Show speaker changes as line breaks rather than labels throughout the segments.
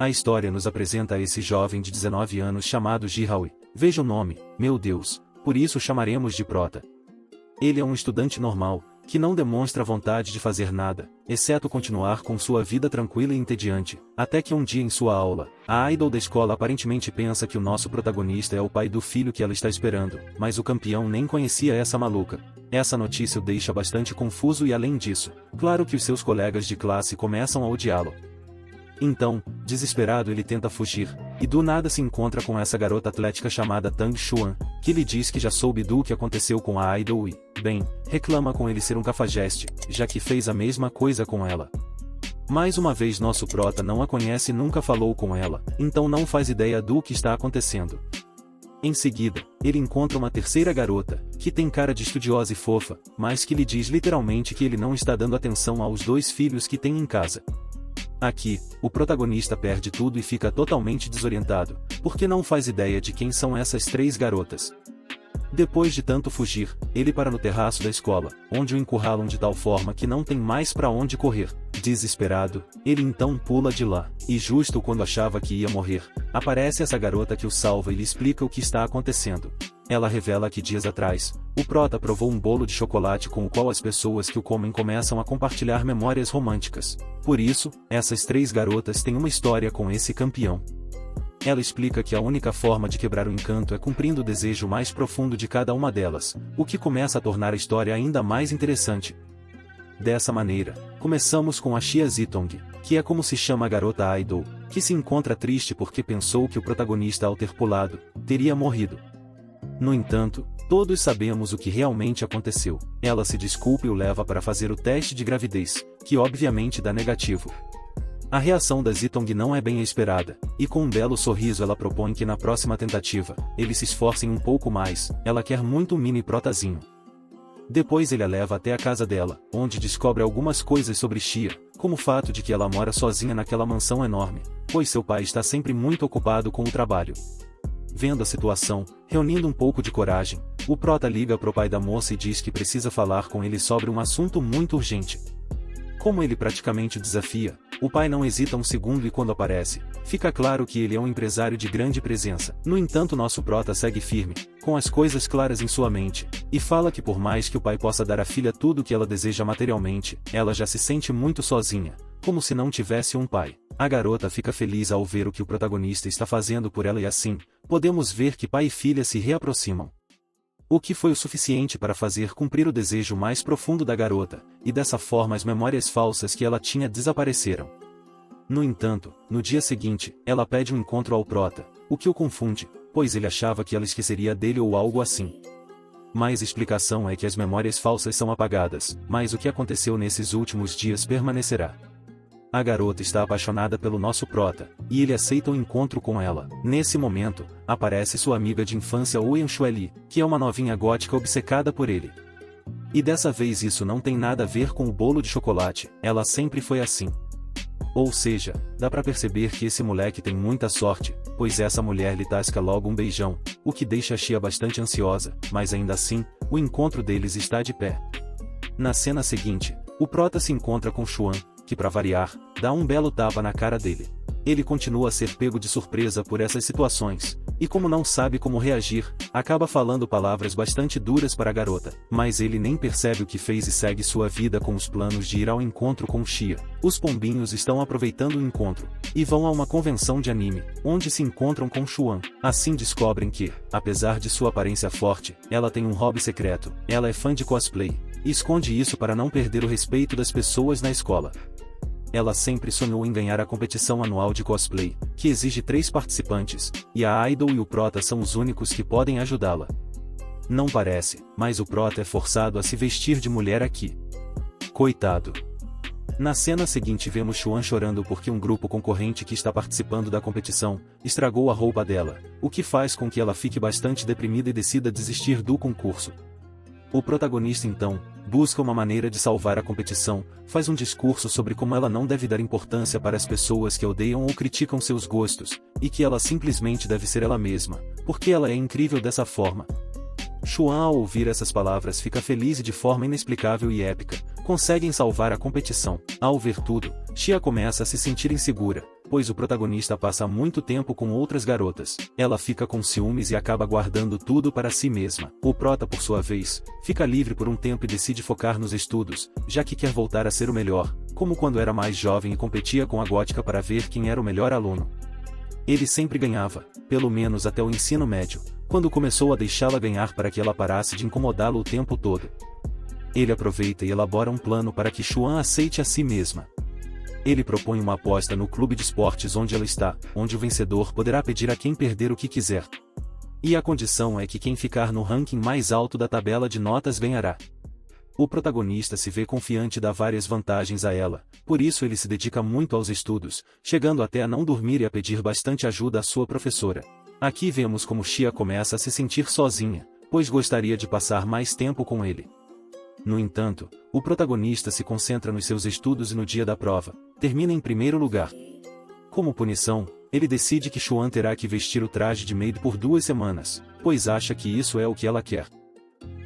A história nos apresenta esse jovem de 19 anos chamado Jihaoi. Veja o nome, meu Deus, por isso o chamaremos de Prota. Ele é um estudante normal, que não demonstra vontade de fazer nada, exceto continuar com sua vida tranquila e entediante, até que um dia em sua aula, a idol da escola aparentemente pensa que o nosso protagonista é o pai do filho que ela está esperando, mas o campeão nem conhecia essa maluca. Essa notícia o deixa bastante confuso e além disso, claro que os seus colegas de classe começam a odiá-lo. Então, desesperado ele tenta fugir, e do nada se encontra com essa garota atlética chamada Tang Xuan, que lhe diz que já soube do que aconteceu com a idol e, bem, reclama com ele ser um cafajeste, já que fez a mesma coisa com ela. Mais uma vez nosso prota não a conhece e nunca falou com ela, então não faz ideia do que está acontecendo. Em seguida, ele encontra uma terceira garota, que tem cara de estudiosa e fofa, mas que lhe diz literalmente que ele não está dando atenção aos 2 filhos que tem em casa. Aqui, o protagonista perde tudo e fica totalmente desorientado, porque não faz ideia de quem são essas 3 garotas. Depois de tanto fugir, ele para no terraço da escola, onde o encurralam de tal forma que não tem mais para onde correr. Desesperado, ele então pula de lá, e justo quando achava que ia morrer, aparece essa garota que o salva e lhe explica o que está acontecendo. Ela revela que dias atrás, o prota provou um bolo de chocolate com o qual as pessoas que o comem começam a compartilhar memórias românticas. Por isso, essas 3 garotas têm uma história com esse campeão. Ela explica que a única forma de quebrar o encanto é cumprindo o desejo mais profundo de cada uma delas, o que começa a tornar a história ainda mais interessante. Dessa maneira, começamos com a Xia Zitong, que é como se chama a garota idol, que se encontra triste porque pensou que o protagonista ao ter pulado, teria morrido. No entanto, todos sabemos o que realmente aconteceu. Ela se desculpa e o leva para fazer o teste de gravidez, que obviamente dá negativo. A reação da Zitong não é bem a esperada, e com um belo sorriso ela propõe que na próxima tentativa, eles se esforcem um pouco mais, ela quer muito um mini protazinho. Depois ele a leva até a casa dela, onde descobre algumas coisas sobre Xia, como o fato de que ela mora sozinha naquela mansão enorme, pois seu pai está sempre muito ocupado com o trabalho. Vendo a situação, reunindo um pouco de coragem, o prota liga pro pai da moça e diz que precisa falar com ele sobre um assunto muito urgente. Como ele praticamente o desafia, o pai não hesita um segundo e quando aparece, fica claro que ele é um empresário de grande presença. No entanto nosso prota segue firme, com as coisas claras em sua mente, e fala que por mais que o pai possa dar à filha tudo o que ela deseja materialmente, ela já se sente muito sozinha, como se não tivesse um pai. A garota fica feliz ao ver o que o protagonista está fazendo por ela e assim, podemos ver que pai e filha se reaproximam. O que foi o suficiente para fazer cumprir o desejo mais profundo da garota, e dessa forma as memórias falsas que ela tinha desapareceram. No entanto, no dia seguinte, ela pede um encontro ao prota, o que o confunde, pois ele achava que ela esqueceria dele ou algo assim. Mas a explicação é que as memórias falsas são apagadas, mas o que aconteceu nesses últimos dias permanecerá. A garota está apaixonada pelo nosso prota, e ele aceita o encontro com ela. Nesse momento, aparece sua amiga de infância Ouyang Xueli, que é uma novinha gótica obcecada por ele. E dessa vez isso não tem nada a ver com o bolo de chocolate, ela sempre foi assim. Ou seja, dá pra perceber que esse moleque tem muita sorte, pois essa mulher lhe tasca logo um beijão, o que deixa a Xia bastante ansiosa, mas ainda assim, o encontro deles está de pé. Na cena seguinte, o prota se encontra com Xuan, que para variar, dá um belo tapa na cara dele. Ele continua a ser pego de surpresa por essas situações, e como não sabe como reagir, acaba falando palavras bastante duras para a garota, mas ele nem percebe o que fez e segue sua vida com os planos de ir ao encontro com Xia. Os pombinhos estão aproveitando o encontro, e vão a uma convenção de anime, onde se encontram com Xuan. Assim descobrem que, apesar de sua aparência forte, ela tem um hobby secreto, ela é fã de cosplay, e esconde isso para não perder o respeito das pessoas na escola. Ela sempre sonhou em ganhar a competição anual de cosplay, que exige 3 participantes, e a idol e o prota são os únicos que podem ajudá-la. Não parece, mas o prota é forçado a se vestir de mulher aqui. Coitado. Na cena seguinte vemos Xuan chorando porque um grupo concorrente que está participando da competição, estragou a roupa dela, o que faz com que ela fique bastante deprimida e decida desistir do concurso. O protagonista então, busca uma maneira de salvar a competição, faz um discurso sobre como ela não deve dar importância para as pessoas que odeiam ou criticam seus gostos, e que ela simplesmente deve ser ela mesma, porque ela é incrível dessa forma. Xuan ao ouvir essas palavras fica feliz e de forma inexplicável e épica, conseguem salvar a competição. Ao ver tudo, Xia começa a se sentir insegura, pois o protagonista passa muito tempo com outras garotas. Ela fica com ciúmes e acaba guardando tudo para si mesma. O prota, por sua vez, fica livre por um tempo e decide focar nos estudos, já que quer voltar a ser o melhor, como quando era mais jovem e competia com a gótica para ver quem era o melhor aluno. Ele sempre ganhava, pelo menos até o ensino médio, quando começou a deixá-la ganhar para que ela parasse de incomodá-lo o tempo todo. Ele aproveita e elabora um plano para que Xuan aceite a si mesma. Ele propõe uma aposta no clube de esportes onde ela está, onde o vencedor poderá pedir a quem perder o que quiser. E a condição é que quem ficar no ranking mais alto da tabela de notas ganhará. O protagonista se vê confiante e dá várias vantagens a ela, por isso ele se dedica muito aos estudos, chegando até a não dormir e a pedir bastante ajuda à sua professora. Aqui vemos como Xia começa a se sentir sozinha, pois gostaria de passar mais tempo com ele. No entanto, o protagonista se concentra nos seus estudos e no dia da prova, termina em primeiro lugar. Como punição, ele decide que Xuan terá que vestir o traje de maid por 2 semanas, pois acha que isso é o que ela quer.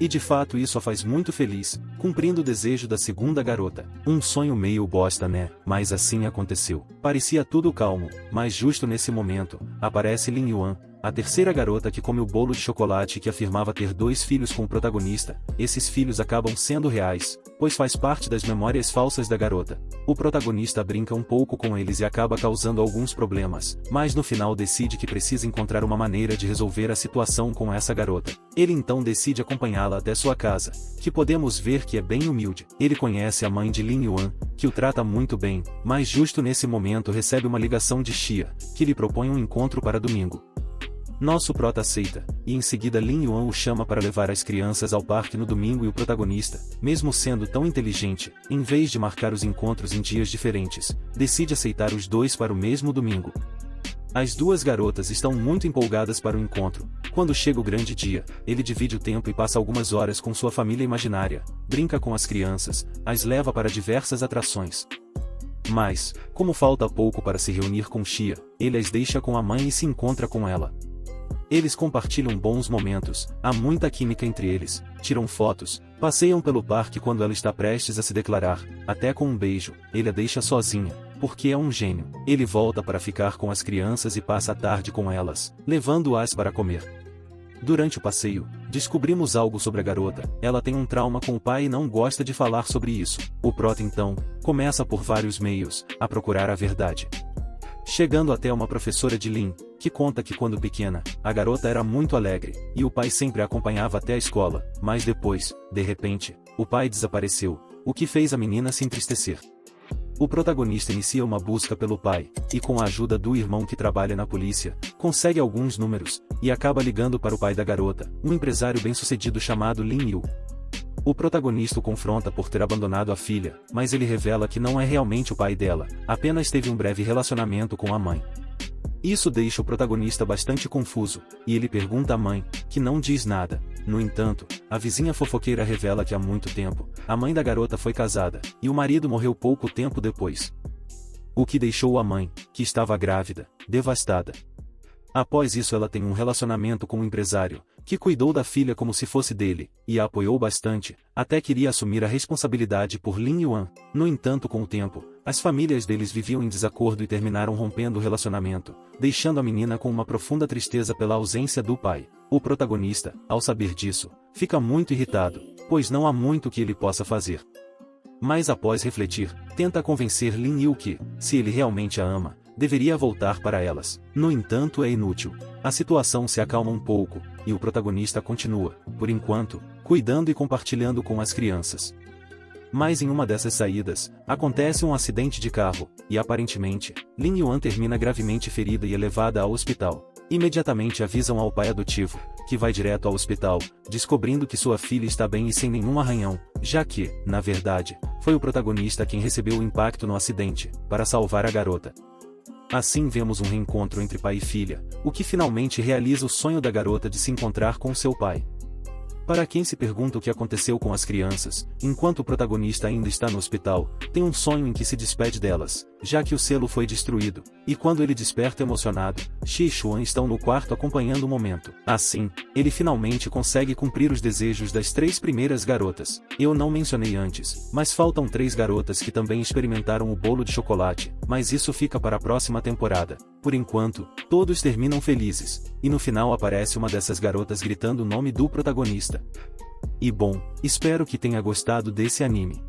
E de fato isso a faz muito feliz, cumprindo o desejo da segunda garota. Um sonho meio bosta, né? Mas assim aconteceu. Parecia tudo calmo, mas justo nesse momento, aparece Lin Yuan, a terceira garota que come o bolo de chocolate e que afirmava ter 2 filhos com o protagonista. Esses filhos acabam sendo reais, pois faz parte das memórias falsas da garota. O protagonista brinca um pouco com eles e acaba causando alguns problemas, mas no final decide que precisa encontrar uma maneira de resolver a situação com essa garota. Ele então decide acompanhá-la até sua casa, que podemos ver que é bem humilde. Ele conhece a mãe de Lin Yuan, que o trata muito bem, mas justo nesse momento recebe uma ligação de Xia, que lhe propõe um encontro para domingo. Nosso prota aceita, e em seguida Lin Yuan o chama para levar as crianças ao parque no domingo e o protagonista, mesmo sendo tão inteligente, em vez de marcar os encontros em dias diferentes, decide aceitar os 2 para o mesmo domingo. As 2 garotas estão muito empolgadas para o encontro. Quando chega o grande dia, ele divide o tempo e passa algumas horas com sua família imaginária, brinca com as crianças, as leva para diversas atrações. Mas, como falta pouco para se reunir com Xia, ele as deixa com a mãe e se encontra com ela. Eles compartilham bons momentos, há muita química entre eles, tiram fotos, passeiam pelo parque quando ela está prestes a se declarar, até com um beijo. Ele a deixa sozinha, porque é um gênio. Ele volta para ficar com as crianças e passa a tarde com elas, levando-as para comer. Durante o passeio, descobrimos algo sobre a garota. Ela tem um trauma com o pai e não gosta de falar sobre isso. O prota então começa por vários meios a procurar a verdade. Chegando até uma professora de Lin, que conta que quando pequena, a garota era muito alegre, e o pai sempre a acompanhava até a escola, mas depois, de repente, o pai desapareceu, o que fez a menina se entristecer. O protagonista inicia uma busca pelo pai, e com a ajuda do irmão que trabalha na polícia, consegue alguns números, e acaba ligando para o pai da garota, um empresário bem-sucedido chamado Lin Yu. O protagonista o confronta por ter abandonado a filha, mas ele revela que não é realmente o pai dela, apenas teve um breve relacionamento com a mãe. Isso deixa o protagonista bastante confuso, e ele pergunta à mãe, que não diz nada. No entanto, a vizinha fofoqueira revela que há muito tempo, a mãe da garota foi casada, e o marido morreu pouco tempo depois. O que deixou a mãe, que estava grávida, devastada. Após isso ela tem um relacionamento com um empresário, que cuidou da filha como se fosse dele, e a apoiou bastante, até queria assumir a responsabilidade por Lin Yuan. No entanto, com o tempo, as famílias deles viviam em desacordo e terminaram rompendo o relacionamento, deixando a menina com uma profunda tristeza pela ausência do pai. O protagonista, ao saber disso, fica muito irritado, pois não há muito que ele possa fazer. Mas após refletir, tenta convencer Lin Yu que, se ele realmente a ama, deveria voltar para elas. No entanto, é inútil. A situação se acalma um pouco, e o protagonista continua, por enquanto, cuidando e compartilhando com as crianças. Mas em uma dessas saídas, acontece um acidente de carro, e aparentemente, Lin Yuan termina gravemente ferida e é levada ao hospital. Imediatamente avisam ao pai adotivo, que vai direto ao hospital, descobrindo que sua filha está bem e sem nenhum arranhão, já que, na verdade, foi o protagonista quem recebeu o impacto no acidente, para salvar a garota. Assim vemos um reencontro entre pai e filha, o que finalmente realiza o sonho da garota de se encontrar com seu pai. Para quem se pergunta o que aconteceu com as crianças, enquanto o protagonista ainda está no hospital, tem um sonho em que se despede delas. já que o selo foi destruído, e quando ele desperta emocionado, Xi e Xuan estão no quarto acompanhando o momento. Assim, ele finalmente consegue cumprir os desejos das 3 primeiras garotas. Eu não mencionei antes, mas faltam 3 garotas que também experimentaram o bolo de chocolate, mas isso fica para a próxima temporada. Por enquanto, todos terminam felizes, e no final aparece uma dessas garotas gritando o nome do protagonista. E bom, espero que tenha gostado desse anime.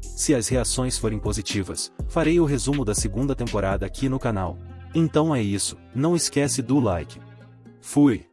Se as reações forem positivas, farei o resumo da segunda temporada aqui no canal. Então é isso, não esquece do like. Fui!